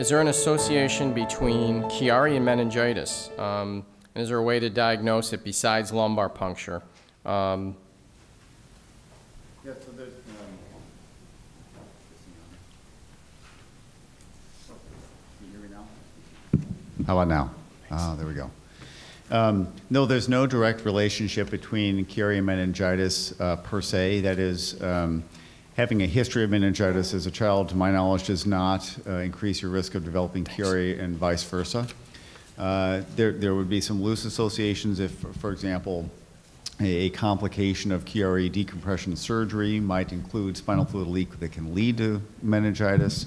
Is there an association between Chiari and meningitis? Is there a way to diagnose it besides lumbar puncture? Yeah, so there's, can you hear me now? How about now? Oh, there we go. No, there's no direct relationship between Chiari and meningitis per se. That is, having a history of meningitis as a child, to my knowledge, does not increase your risk of developing Chiari and vice versa. There would be some loose associations if, for example, a complication of Chiari decompression surgery might include spinal fluid leak that can lead to meningitis.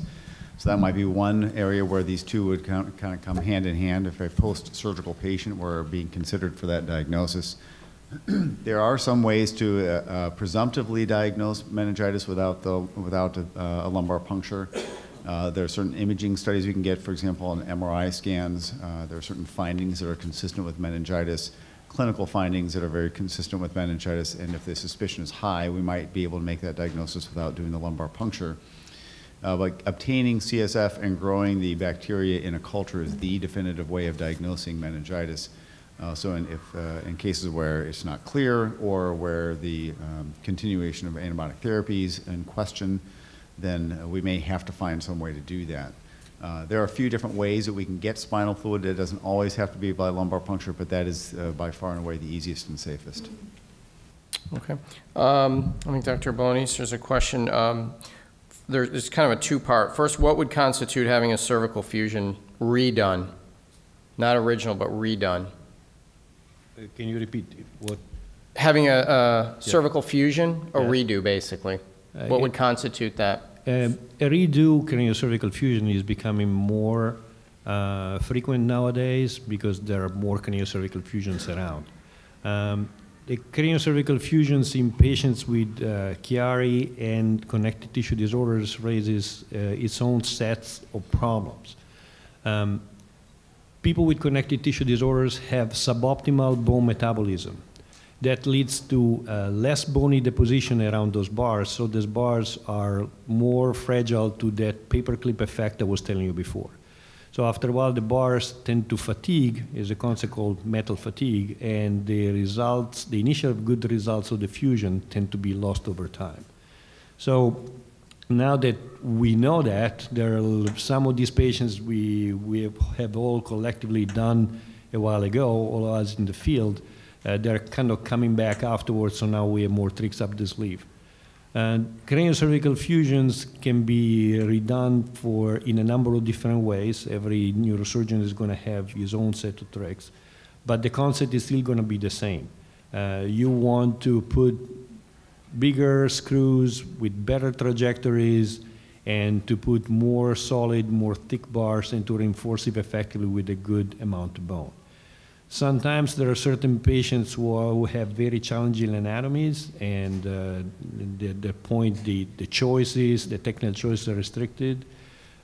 So that might be one area where these two would kind of come hand in hand if a post-surgical patient were being considered for that diagnosis. There are some ways to presumptively diagnose meningitis without a lumbar puncture. There are certain imaging studies we can get, for example, on MRI scans. There are certain findings that are consistent with meningitis, clinical findings that are very consistent with meningitis, and if the suspicion is high, we might be able to make that diagnosis without doing the lumbar puncture. But obtaining CSF and growing the bacteria in a culture is the definitive way of diagnosing meningitis. So in cases where it's not clear or where the continuation of antibiotic therapy is in question, then we may have to find some way to do that. There are a few different ways that we can get spinal fluid. It doesn't always have to be by lumbar puncture, but that is by far and away the easiest and safest. Okay. I think Dr. Bolognese, there's a question. There's kind of a two-part. First, what would constitute having a cervical fusion redone? Not original, but redone. Can you repeat what? Having a cervical fusion, a redo, basically. What would constitute that? A redo craniocervical fusion is becoming more frequent nowadays because there are more craniocervical fusions around. The craniocervical fusions in patients with Chiari and connective tissue disorders raises its own sets of problems. People with connective tissue disorders have suboptimal bone metabolism. That leads to less bony deposition around those bars, so those bars are more fragile to that paperclip effect I was telling you before. So after a while, the bars tend to fatigue, is a concept called metal fatigue, and the results, the initial good results of the fusion tend to be lost over time. So now that we know that, there are some of these patients we have all collectively done a while ago, all of us in the field, they're kind of coming back afterwards, so now we have more tricks up the sleeve. Craniocervical fusions can be redone in a number of different ways. Every neurosurgeon is going to have his own set of tricks, but the concept is still going to be the same. You want to put bigger screws with better trajectories and to put more solid, more thick bars and to reinforce it effectively with a good amount of bone. Sometimes there are certain patients who have very challenging anatomies, and the choices, the technical choices are restricted.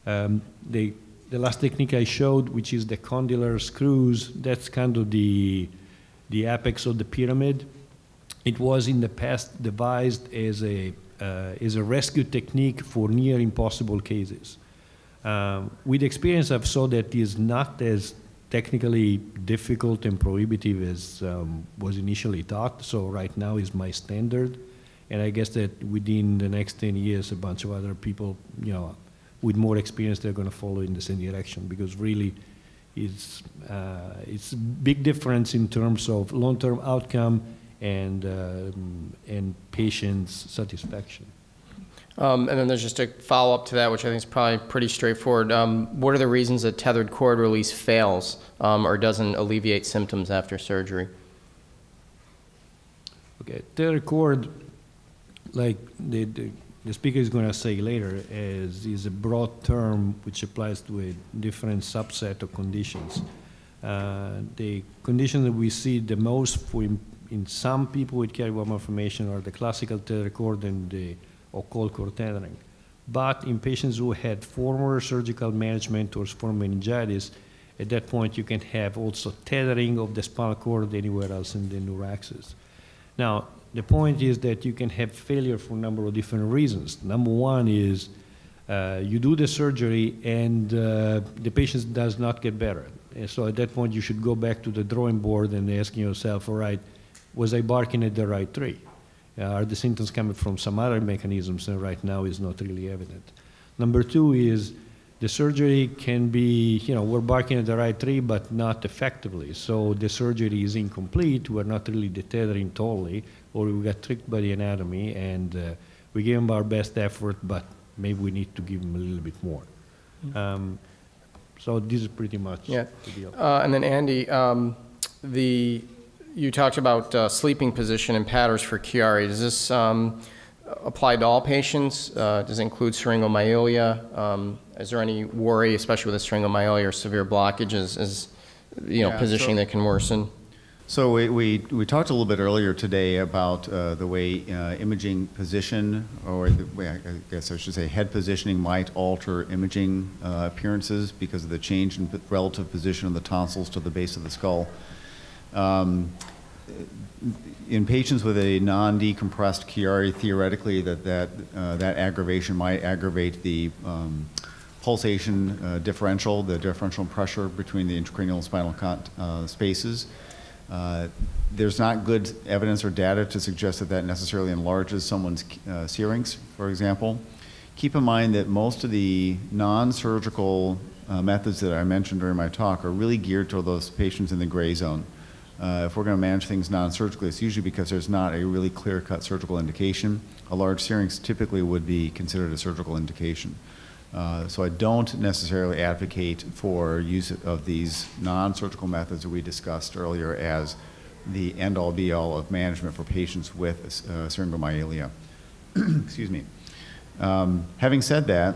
The last technique I showed, which is the condylar screws, that's kind of the apex of the pyramid. It was in the past devised as a rescue technique for near impossible cases. With experience, I've saw that it is not as technically difficult and prohibitive as was initially thought, so right now is my standard. And I guess that within the next 10 years, a bunch of other people, with more experience, they're going to follow in the same direction, because really it's a big difference in terms of long-term outcome and patient's satisfaction. And then there's just a follow-up to that, which I think is probably pretty straightforward. What are the reasons that tethered cord release fails or doesn't alleviate symptoms after surgery? Okay, tethered cord, like the speaker is going to say later, is a broad term which applies to a different subset of conditions. The condition that we see the most in some people with Chiari malformation are the classical tethered cord and the occult cord tethering. But in patients who had former surgical management or former meningitis, at that point you can have also tethering of the spinal cord anywhere else in the neuraxis. Now, the point is that you can have failure for a number of different reasons. Number one is You do the surgery, and the patient does not get better. And so at that point, you should go back to the drawing board and asking yourself, all right, was I barking at the right tree? Are the symptoms coming from some other mechanisms that right now is not really evident? Number two is the surgery can be, we're barking at the right tree, but not effectively. So the surgery is incomplete. We're not really detethering totally, or we got tricked by the anatomy, and we gave them our best effort, but maybe we need to give them a little bit more. So this is pretty much the deal. And then Andy, you talked about sleeping position and patterns for Chiari. Does this apply to all patients? Does it include syringomyelia? Is there any worry, especially with the syringomyelia or severe blockages, positioning that can worsen? So we talked a little bit earlier today about the way imaging position, or the way, I guess I should say head positioning, might alter imaging appearances because of the change in relative position of the tonsils to the base of the skull. In patients with a non-decompressed Chiari, theoretically that aggravation might aggravate the pulsation differential, the differential pressure between the intracranial and spinal spaces. There's not good evidence or data to suggest that necessarily enlarges someone's syrinx, for example. Keep in mind that most of the non-surgical methods that I mentioned during my talk are really geared toward those patients in the gray zone. If we're going to manage things non-surgically, it's usually because there's not a really clear-cut surgical indication. A large syrinx typically would be considered a surgical indication. So I don't necessarily advocate for use of these non-surgical methods that we discussed earlier as the end-all be-all of management for patients with syringomyelia. Excuse me. Having said that,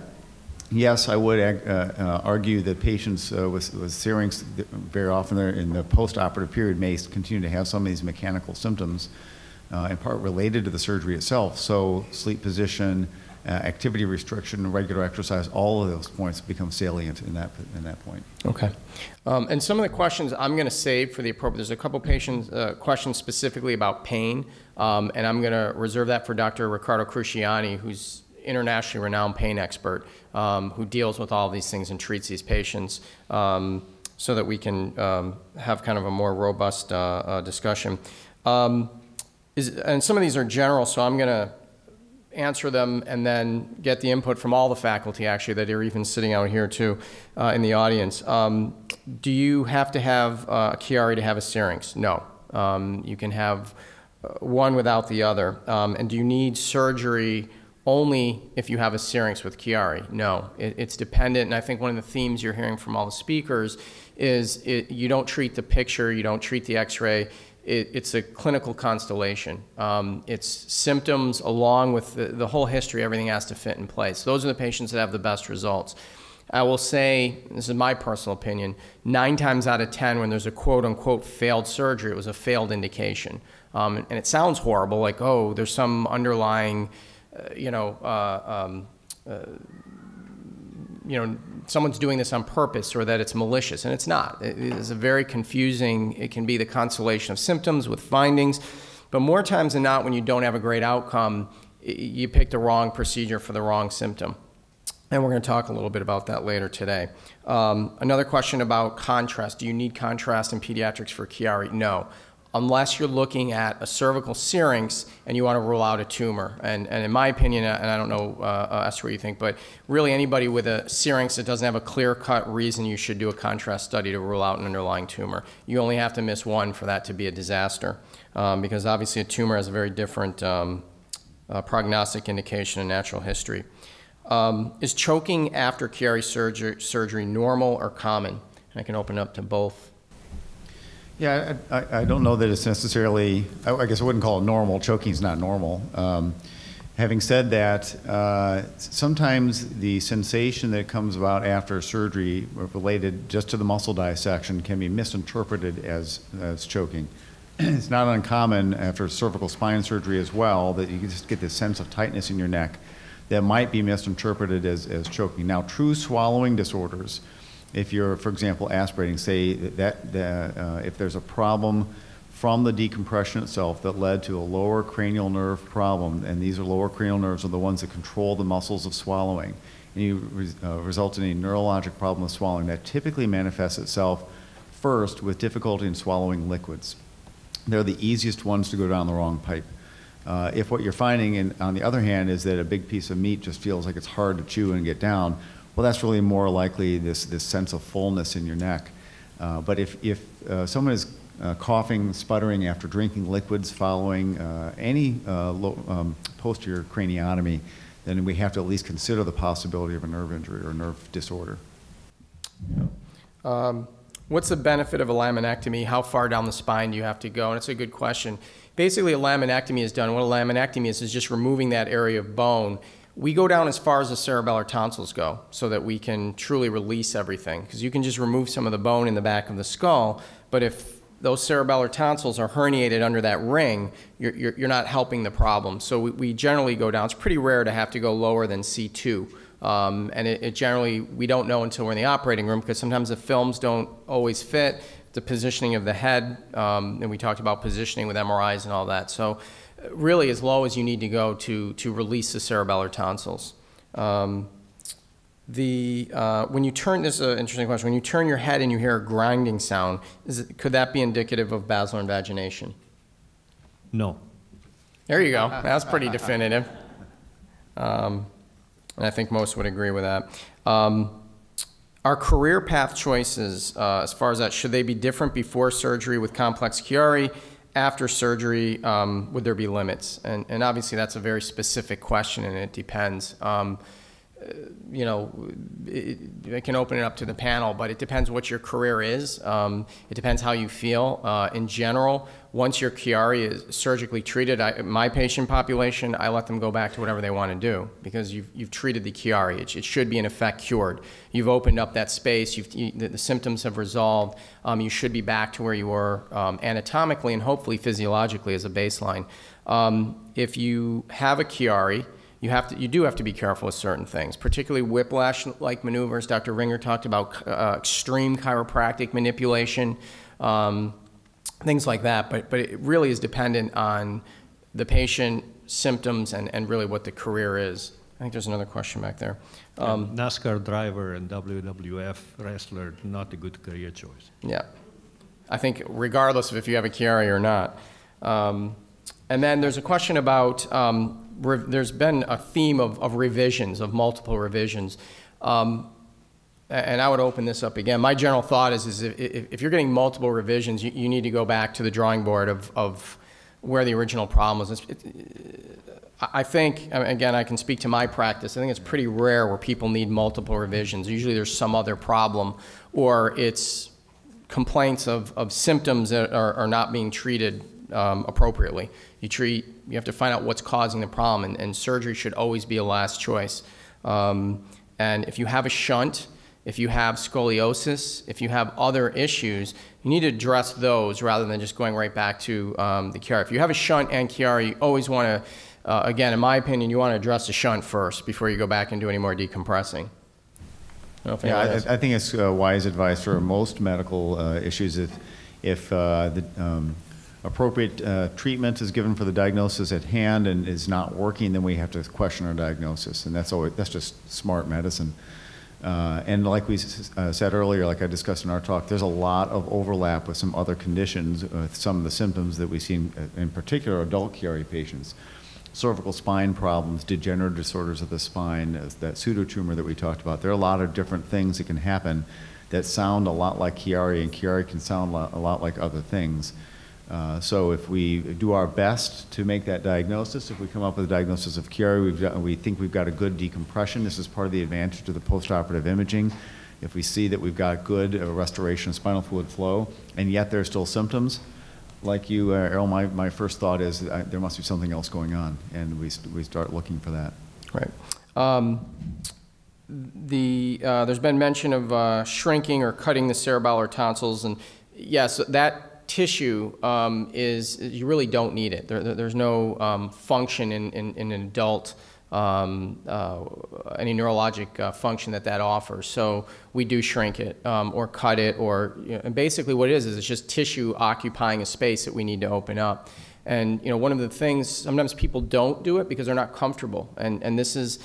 yes, I would argue that patients with syrinx very often in the post-operative period may continue to have some of these mechanical symptoms, in part related to the surgery itself. So sleep position, activity restriction, regular exercise, all of those points become salient in that point. Okay. And some of the questions I'm going to save for the appropriate. There's a couple patients questions specifically about pain, and I'm going to reserve that for Dr. Riccardo Cruciani, who's internationally renowned pain expert, who deals with all of these things and treats these patients, so that we can have kind of a more robust discussion. And some of these are general, so I'm going to answer them and then get the input from all the faculty, actually, that are even sitting out here too in the audience. Do you have to have a Chiari to have a syrinx? No. You can have one without the other. And do you need surgery only if you have a syrinx with Chiari? No. It's dependent, and I think one of the themes you're hearing from all the speakers is you don't treat the picture, you don't treat the x-ray. It's a clinical constellation. It's symptoms along with the whole history, everything has to fit in place. Those are the patients that have the best results. I will say, this is my personal opinion, 9 times out of 10 when there's a quote-unquote failed surgery, it was a failed indication. And it sounds horrible, like, oh, there's some underlying, someone's doing this on purpose or that it's malicious, and it's not. It is a very confusing, it can be the constellation of symptoms with findings, but more times than not when you don't have a great outcome, you pick the wrong procedure for the wrong symptom. And we're going to talk a little bit about that later today. Another question about contrast. Do you need contrast in pediatrics for Chiari? No. Unless you're looking at a cervical syrinx and you want to rule out a tumor. And in my opinion, and I don't know, Esther, what you think, but really anybody with a syrinx that doesn't have a clear-cut reason you should do a contrast study to rule out an underlying tumor. You only have to miss one for that to be a disaster, because obviously a tumor has a very different prognostic indication in natural history. Is choking after Chiari surgery normal or common? And I can open up to both. Yeah, I don't know that it's necessarily, I guess I wouldn't call it normal. Choking is not normal. Having said that, sometimes the sensation that comes about after surgery related just to the muscle dissection can be misinterpreted as choking. It's not uncommon after cervical spine surgery as well that you just get this sense of tightness in your neck that might be misinterpreted as choking. Now, true swallowing disorders, if you're, for example, aspirating, say that if there's a problem from the decompression itself that led to a lower cranial nerve problem, and these are lower cranial nerves are the ones that control the muscles of swallowing, and you result in a neurologic problem of swallowing that typically manifests itself first with difficulty in swallowing liquids. They're the easiest ones to go down the wrong pipe. If what you're finding, on the other hand, is that a big piece of meat just feels like it's hard to chew and get down, well, that's really more likely this sense of fullness in your neck. But if someone is coughing, sputtering after drinking liquids following any posterior craniotomy, then we have to at least consider the possibility of a nerve injury or nerve disorder. What's the benefit of a laminectomy? How far down the spine do you have to go? And it's a good question. Basically, a laminectomy is done. What a laminectomy is just removing that area of bone. We go down as far as the cerebellar tonsils go so that we can truly release everything. Because you can just remove some of the bone in the back of the skull, but if those cerebellar tonsils are herniated under that ring, you're not helping the problem. So we generally go down. It's pretty rare to have to go lower than C2. And it generally, we don't know until we're in the operating room because sometimes the films don't always fit, the positioning of the head, and we talked about positioning with MRIs and all that. So really as low as you need to go to release the cerebellar tonsils. When you turn, this is an interesting question, when you turn your head and you hear a grinding sound, could that be indicative of basilar invagination? No. There you go. That's pretty definitive. And I think most would agree with that. Our career path choices, as far as that, should they be different before surgery with complex Chiari? After surgery, would there be limits? And obviously that's a very specific question and it depends. You know, I can open it up to the panel, but it depends what your career is. It depends how you feel. In general, once your Chiari is surgically treated, my patient population, I let them go back to whatever they want to do because you've treated the Chiari. It should be in effect cured. You've opened up that space. The symptoms have resolved. You should be back to where you were anatomically and hopefully physiologically as a baseline. If you have a Chiari, you do have to be careful with certain things, particularly whiplash-like maneuvers. Dr. Ringer talked about extreme chiropractic manipulation, things like that. But it really is dependent on the patient, symptoms, and really what the career is. I think there's another question back there. NASCAR driver and WWF wrestler, not a good career choice. Yeah. I think regardless of if you have a Chiari or not. And then there's a question about there's been a theme of revisions, of multiple revisions. And I would open this up again. My general thought is if you're getting multiple revisions, you need to go back to the drawing board of where the original problem was. I think, again, I can speak to my practice. I think it's pretty rare where people need multiple revisions. Usually there's some other problem or it's complaints of symptoms that are not being treated appropriately. You have to find out what's causing the problem, and surgery should always be a last choice. And if you have a shunt, if you have scoliosis, if you have other issues, you need to address those rather than just going right back to the Chiari. If you have a shunt and Chiari, you always want to, again, in my opinion, you want to address the shunt first before you go back and do any more decompressing. Yeah, I think it's wise advice for most medical issues if the appropriate treatment is given for the diagnosis at hand and is not working, then we have to question our diagnosis, and that's just smart medicine. And like we said earlier, like I discussed in our talk, there's a lot of overlap with some other conditions, some of the symptoms that we see in particular adult Chiari patients. Cervical spine problems, degenerative disorders of the spine, that pseudotumor that we talked about. There are a lot of different things that can happen that sound a lot like Chiari, and Chiari can sound a lot like other things. So if we do our best to make that diagnosis, if we come up with a diagnosis of Chiari, we think we've got a good decompression. This is part of the advantage of the postoperative imaging. If we see that we've got good restoration of spinal fluid flow, and yet there are still symptoms, like you, Erol, my first thought is there must be something else going on, and we start looking for that. Right. There's been mention of shrinking or cutting the cerebellar tonsils, and yes, that tissue you really don't need it. There's no function in an adult any neurologic function that offers. So we do shrink it or cut it, or and basically what it is it's just tissue occupying a space that we need to open up. And one of the things, sometimes people don't do it because they're not comfortable, and this is,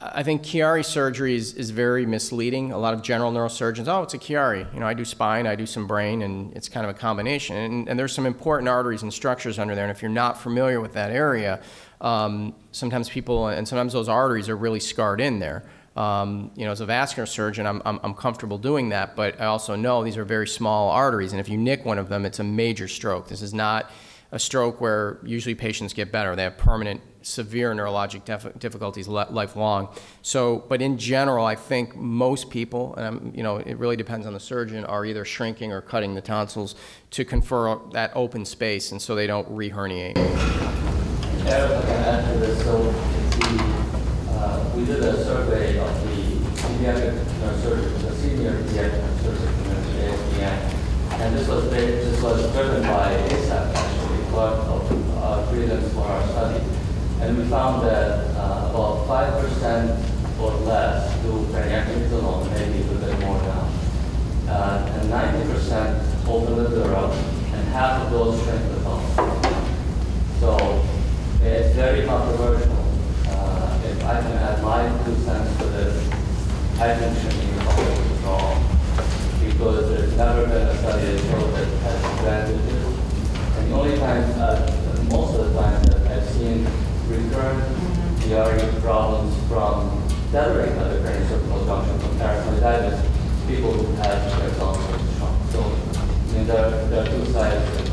I think Chiari surgery is very misleading. A lot of general neurosurgeons, oh, it's a Chiari. I do spine, I do some brain, and it's kind of a combination. And there's some important arteries and structures under there, and if you're not familiar with that area, sometimes people, and sometimes those arteries are really scarred in there. As a vascular surgeon, I'm comfortable doing that, but I also know these are very small arteries, and if you nick one of them, it's a major stroke. This is not a stroke where usually patients get better. They have permanent, severe neurologic difficulties lifelong. So, but in general, I think most people, and it really depends on the surgeon, are either shrinking or cutting the tonsils to confer that open space, and so they don't re-herniate. Erol, if I can add to this, so we did a survey of the pediatric neurosurgeons, the senior pediatric neurosurgeon community, ASPN, and this was driven by ASAP, actually, part of reasons for our study. And we found that about 5% or less do craniectomies alone, maybe a little bit more now. And 90% open the dura, and half of those shrink the tonsils. So it's very controversial. If I can add my 2 cents to this, I think shrinking the tonsils is wrong, because there's never been a study that shows that it has advantages. And the only time, most of the time, that I've seen recurrent Chiari problems from tethering of the craniosacral junction from peritonitis, people who have their tonsils shrunk. So, there are 2 sides of the issue.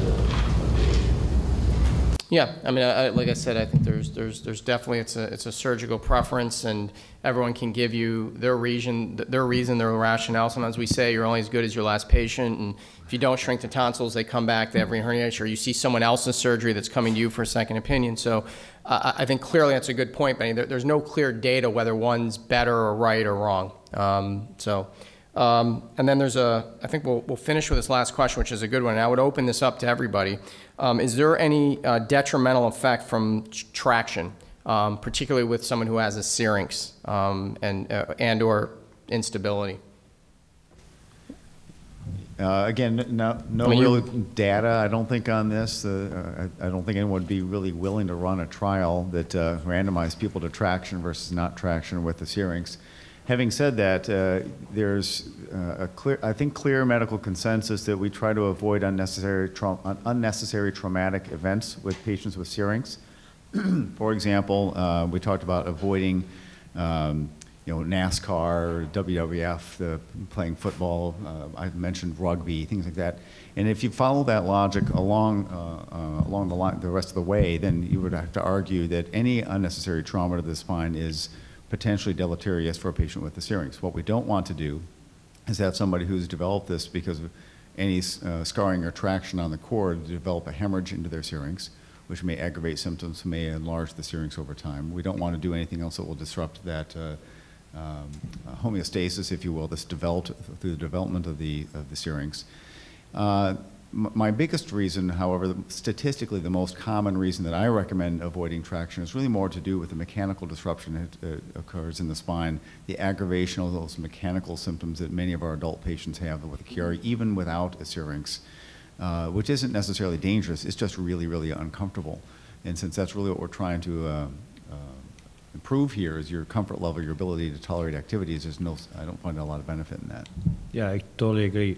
Yeah, like I said, I think there's definitely it's a surgical preference, and everyone can give you their reason, their rationale. Sometimes we say you're only as good as your last patient, and if you don't shrink the tonsils, they come back, they have reherniation, or you see someone else's surgery that's coming to you for a second opinion. So I think clearly that's a good point, but there's no clear data whether one's better or right or wrong. And then I think we'll finish with this last question, which is a good one. And I would open this up to everybody. Is there any detrimental effect from traction, particularly with someone who has a syrinx and or instability? Again, no real data, I don't think, on this. I don't think anyone would be really willing to run a trial that randomized people to traction versus not traction with the syrinx. Having said that, there's I think clear medical consensus that we try to avoid unnecessary traumatic events with patients with syrinx. For example, we talked about avoiding NASCAR, WWF, playing football. I mentioned rugby, things like that. And if you follow that logic along the line, the rest of the way, then you would have to argue that any unnecessary trauma to the spine is potentially deleterious for a patient with the syrinx. What we don't want to do is have somebody who's developed this because of any scarring or traction on the cord to develop a hemorrhage into their syrinx, which may aggravate symptoms, may enlarge the syrinx over time. We don't want to do anything else that will disrupt that homeostasis, if you will, that's developed through the development of the syrinx. My biggest reason, however, statistically the most common reason that I recommend avoiding traction is really more to do with the mechanical disruption that occurs in the spine, the aggravation of those mechanical symptoms that many of our adult patients have with a Chiari, even without a syrinx, which isn't necessarily dangerous, it's just really, really uncomfortable. And since that's really what we're trying to improve here is your comfort level, your ability to tolerate activities, I don't find a lot of benefit in that. Yeah, I totally agree.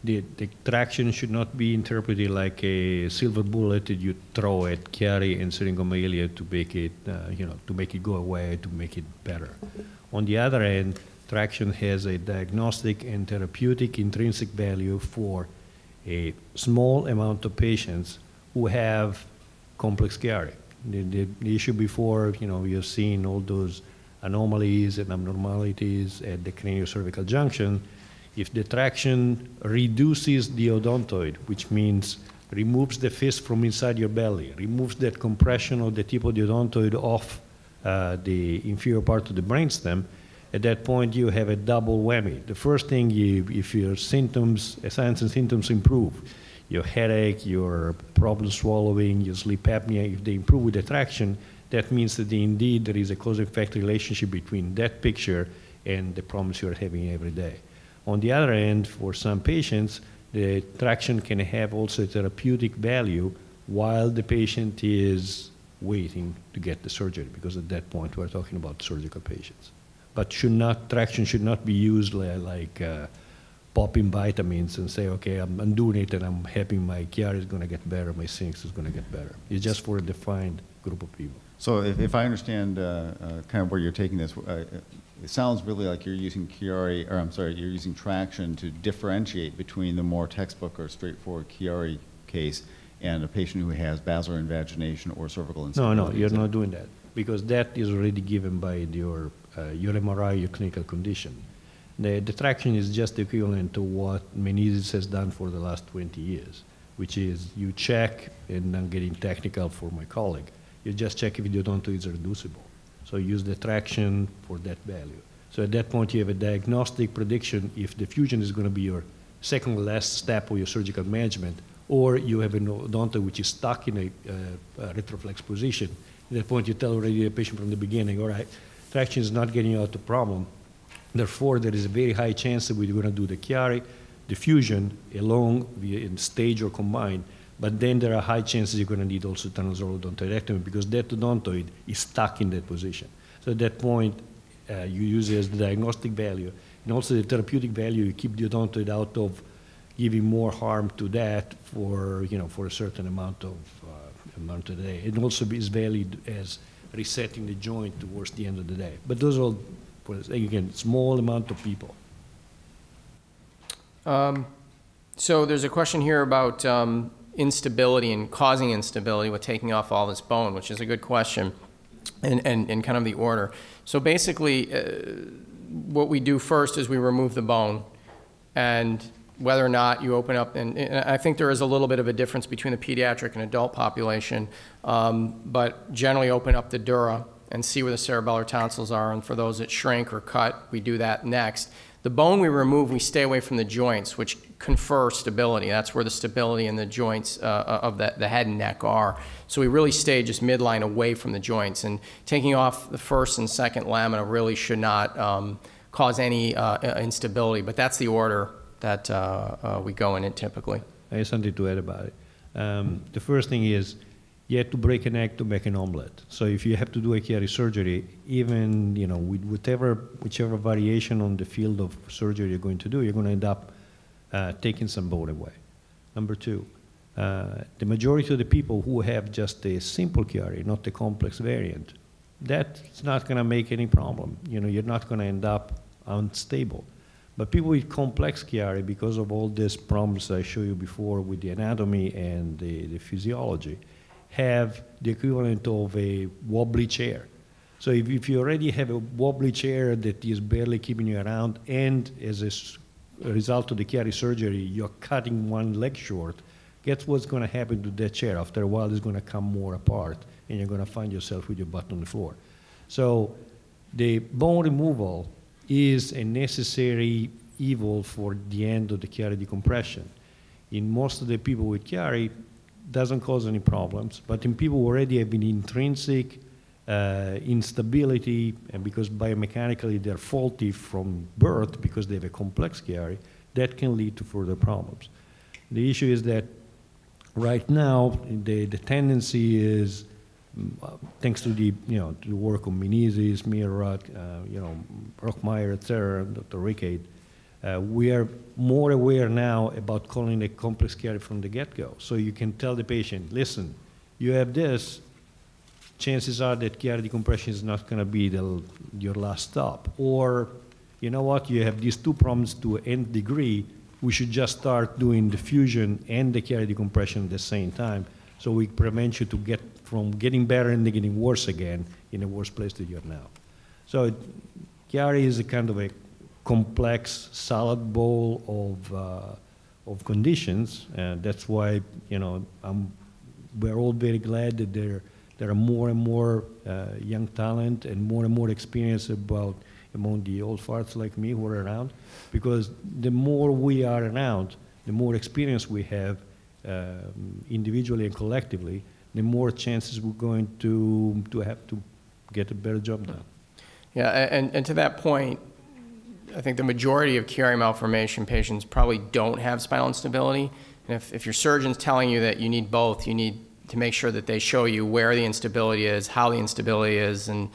The traction should not be interpreted like a silver bullet that you throw at Chiari and Syringomyelia to make it, to make it go away, to make it better. On the other hand, traction has a diagnostic and therapeutic intrinsic value for a small amount of patients who have complex Chiari. The issue before, you've seen all those anomalies and abnormalities at the craniocervical junction. If the traction reduces the odontoid, which means removes the fist from inside your belly, removes that compression of the tip of the odontoid off the inferior part of the brainstem, at that point you have a double whammy. The first thing, if your symptoms, signs and symptoms improve, your headache, your problem swallowing, your sleep apnea, if they improve with the traction, that means that indeed there is a cause-effect relationship between that picture and the problems you're having every day. On the other hand, for some patients, the traction can have also a therapeutic value while the patient is waiting to get the surgery, because at that point we're talking about surgical patients. But traction should not be used like popping vitamins and say, okay, I'm doing it and I'm happy my Chiari is going to get better, my Syrinx is going to get better. It's just for a defined group of people. So if I understand kind of where you're taking this, it sounds really like you're using Chiari, or I'm sorry, you're using traction to differentiate between the more textbook or straightforward Chiari case and a patient who has basilar invagination or cervical instability. No, you're not doing that, because that is already given by your MRI, your clinical condition. The traction is just equivalent to what meningitis has done for the last 20 years, which is you check, and I'm getting technical for my colleague, you just check if the odontoid is reducible. So use the traction for that value. So at that point, you have a diagnostic prediction if the fusion is going to be your second last step of your surgical management, or you have an odontoid which is stuck in a retroflex position. At that point, you tell already the patient from the beginning, all right, traction is not getting you out the problem. Therefore, there is a very high chance that we're going to do the Chiari, the fusion, along in stage or combined, but then there are high chances you're going to need also transoral odontoidectomy because that odontoid is stuck in that position. So at that point, you use it as the diagnostic value, and also the therapeutic value, you keep the odontoid out of giving more harm to that for, for a certain amount of a day. It also is valued as resetting the joint towards the end of the day. But those are all, again, small amount of people. So there's a question here about instability and causing instability with taking off all this bone, which is a good question, and kind of the order. So basically, what we do first is we remove the bone, and whether or not you open up, and I think there is a little bit of a difference between the pediatric and adult population, but generally open up the dura and see where the cerebellar tonsils are, and for those that shrink or cut, we do that next. The bone we remove, we stay away from the joints, which confer stability. That's where the stability in the joints of the head and neck are. So we really stay just midline away from the joints, and taking off the first and second lamina really should not cause any instability, but that's the order that we go in it typically. I have something to add about it. The first thing is you have to break an egg to make an omelet. So if you have to do a Chiari surgery, even with whichever variation on the field of surgery you're going to do, you're going to end up taking some bone away. Number two, the majority of the people who have just a simple Chiari, not the complex variant, that's not going to make any problem. You're not going to end up unstable. But people with complex Chiari, because of all these problems I showed you before with the anatomy and the physiology, have the equivalent of a wobbly chair. So if you already have a wobbly chair that is barely keeping you around, and as a result of the Chiari surgery, you're cutting one leg short, guess what's going to happen to that chair? After a while, it's going to come more apart, and you're going to find yourself with your butt on the floor. So the bone removal is a necessary evil for the end of the Chiari decompression. In most of the people with Chiari, doesn't cause any problems, but in people who already have an intrinsic instability, and because biomechanically they're faulty from birth because they have a complex Chiari, that can lead to further problems. The issue is that right now the tendency is, thanks to the to the work of Menezes, Mierak, Rockmeyer, etc., Dr. Rickade, we are more aware now about calling a complex Chiari from the get-go. So you can tell the patient, listen, you have this, chances are that Chiari decompression is not going to be your last stop. Or, you know what, you have these two problems to nth degree, we should just start doing the fusion and the Chiari decompression at the same time, so we prevent you to get from getting better and getting worse again in a worse place that you're now. So Chiari is a kind of a complex salad bowl of conditions, and that's why we're all very glad that there are more and more young talent and more experience among the old farts like me who are around, because the more we are around, the more experience we have individually and collectively, the more chances we're going to have to get a better job done. Yeah, and to that point, I think the majority of Chiari malformation patients probably don't have spinal instability. And if your surgeon's telling you that you need both, you need to make sure that they show you where the instability is, how the instability is, and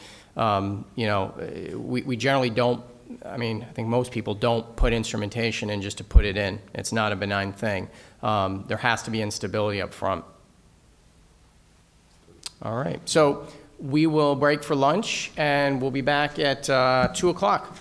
you know, we generally don't, I mean, I think most people don't put instrumentation in just to put it in. It's not a benign thing. There has to be instability up front. All right, so we will break for lunch, and we'll be back at 2 o'clock.